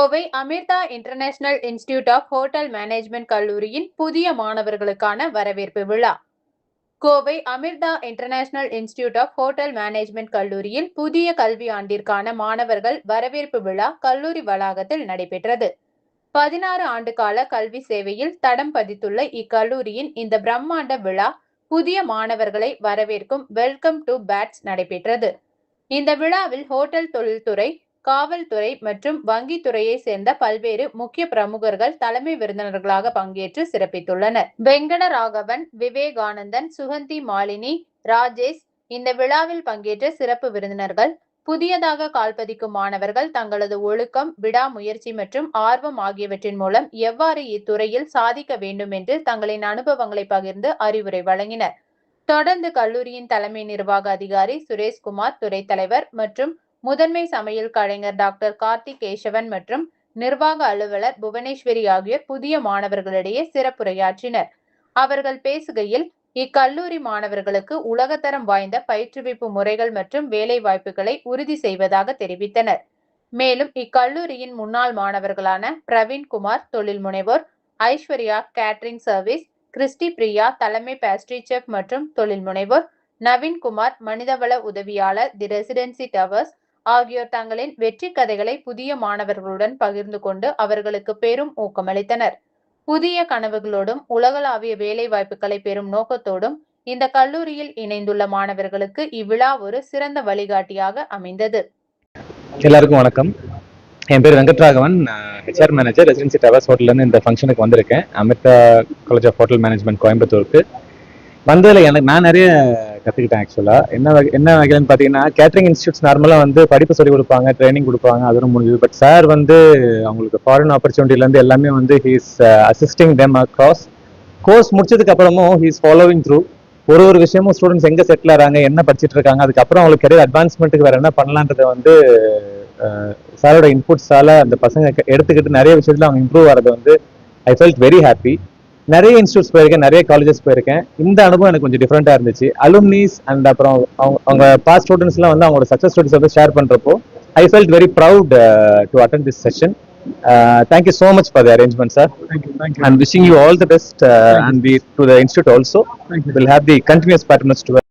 Kovai Amrita international institute of hotel management கல்லூரியின் புதிய மாணவர்களுக்கான வரவேற்பு விழா. Kovai Amrita international institute of hotel management கல்லூரியில் புதிய கல்வி ஆண்டிற்கான மாணவர்கள் வரவேற்பு விழா கல்லூரி வளாகத்தில் நடைபெற்றது. 16 ஆண்டுகால கல்வி சேவையில் தடம் பதித்துள்ள இக்கல்லூரியின் இந்த பிரம்மாண்ட விழா புதிய மாணவர்களை வரவேற்கும் வெல்கம் டு பேட்ஸ் நடைபெற்றது. இந்த விழாவில் ஹோட்டல் தொழில்துறை, காவல்துறை மற்றும் வங்கித்துறையை சேர்ந்த பல்வேறு முக்கிய பிரமுகர்கள் தலைமை விருந்தினர்களாக பங்கேற்று சிறப்பித்துள்ளனர். வெங்கடராகவன், விவேகானந்தன், சுகந்தி மாலினி, ராஜேஷ் இந்த விழாவில் பங்கேற்ற சிறப்பு விருந்தினர்கள். புதியதாக கால்பதிக்கும் மாணவர்கள் தங்களது ஒழுக்கம், விடாமுயற்சி மற்றும் ஆர்வம் ஆகியவற்றின் மூலம் எவ்வாறு இத்துறையில் சாதிக்க வேண்டும் என்று தங்களின் அனுபவங்களை பகிர்ந்து அறிவுரை வழங்கினர். தொடர்ந்து கல்லூரியின் தலைமை நிர்வாக அதிகாரி சுரேஷ்குமார், துறை தலைவர் மற்றும் முதன்மை சமையல் கலைஞர் டாக்டர் கார்த்திக் கேசவன் மற்றும் நிர்வாக அலுவலர் புவனேஸ்வரி ஆகியோர் புதிய மாணவர்களிடையே சிறப்புரையாற்றினர். அவர்கள் பேசுகையில், இக்கல்லூரி மாணவர்களுக்கு உலகத்தரம் வாய்ந்த பயிற்றுவிப்பு முறைகள் மற்றும் வேலை வாய்ப்புகளை உறுதி செய்வதாக தெரிவித்தனர். மேலும் இக்கல்லூரியின் முன்னாள் மாணவர்களான பிரவீன்குமார் தொழில் முனைவோர், Aishwarya catering service, Christy Priya தலைமை பேஸ்ட்ரி செஃப் மற்றும் தொழில் முனைவோர், நவீன்குமார் மனிதவள உதவியாளர், தி ரெசிடென்சி டவர்ஸ் ஆகியோர் தங்களின் வெற்றி கதைகளை புதிய மாணவர்களுடன் பகிர்ந்து கொண்டு அவர்களுக்கு பெரும் ஊக்கமளித்தனர். புதிய கனவுகளோடும் உலகளாவிய வேலை வாய்ப்புகளை பெறும் நோக்கத்தோடும் இந்த கல்லூரியில் இணைந்துள்ள மாணவர்களுக்கு இவ்விழா ஒரு சிறந்த வழிகாட்டியாக அமைந்தது. எல்லாருக்கும் வணக்கம். என் பேர் Venkatraghavan, HR manager, residency towers ஹோட்டல்லேருந்து இந்த ஃபங்க்ஷனுக்கு வந்திருக்கேன். Amrita college of hotel management கோயம்புத்தூருக்கு வந்ததில் நான் நிறைய கற்றுக்கிட்டேன். ஆக்சுவலாக என்ன வகையிலன்னு பார்த்தீங்கன்னா, கேட்டரிங் இன்ஸ்டியூட்ஸ் நார்மலாக வந்து படிப்பு சொல்லிக் கொடுப்பாங்க, ட்ரைனிங் கொடுப்பாங்க, அதுவும் முடிஞ்சது. பட் சார் வந்து அவங்களுக்கு ஃபாரின் ஆப்பர்ச்சுனிட்டிலேருந்து எல்லாமே வந்து he's assisting them across. Course முடிச்சதுக்கு அப்புறமும் ஹீஸ் ஃபாலோவிங் த்ரூ. ஒரு விஷயமும் ஸ்டூடெண்ட்ஸ் எங்கே செட்டில் ஆகிறாங்க, என்ன படிச்சுட்டு இருக்காங்க, அதுக்கப்புறம் அவங்களுக்கு கெரியர் அட்வான்ஸ்மெண்ட்டுக்கு வேறு என்ன பண்ணலான்றதை வந்து சாரோட இன்புட்ஸால் அந்த பசங்க எடுத்துக்கிட்டு நிறைய விஷயத்தில் அவங்க இம்ப்ரூவ் ஆகிறது வந்து ஐ ஃபெல்ட் வெரி ஹாப்பி. நிறைய இன்ஸ்டியூட்ஸ் போயிருக்கேன், நிறைய காலேஜஸ் போயிருக்கேன். இந்த அனுபவம் எனக்கு கொஞ்சம் டிஃப்ரெண்டாக இருந்துச்சு. அலுமினிஸ் அண்ட் அப்புறம் அவங்க பாஸ்ட் ஸ்டூடெண்ட்ஸ்லாம் வந்து அவங்களோட சக்ஸஸ் ஸ்டோரிஸ் வந்து ஷேர் பண்ணுறப்போ I felt very proud to attend this session. Thank you so much for the arrangement, sir. Thank you. I'm wishing you all the best and to the institute also. We'll have the continuous patronage to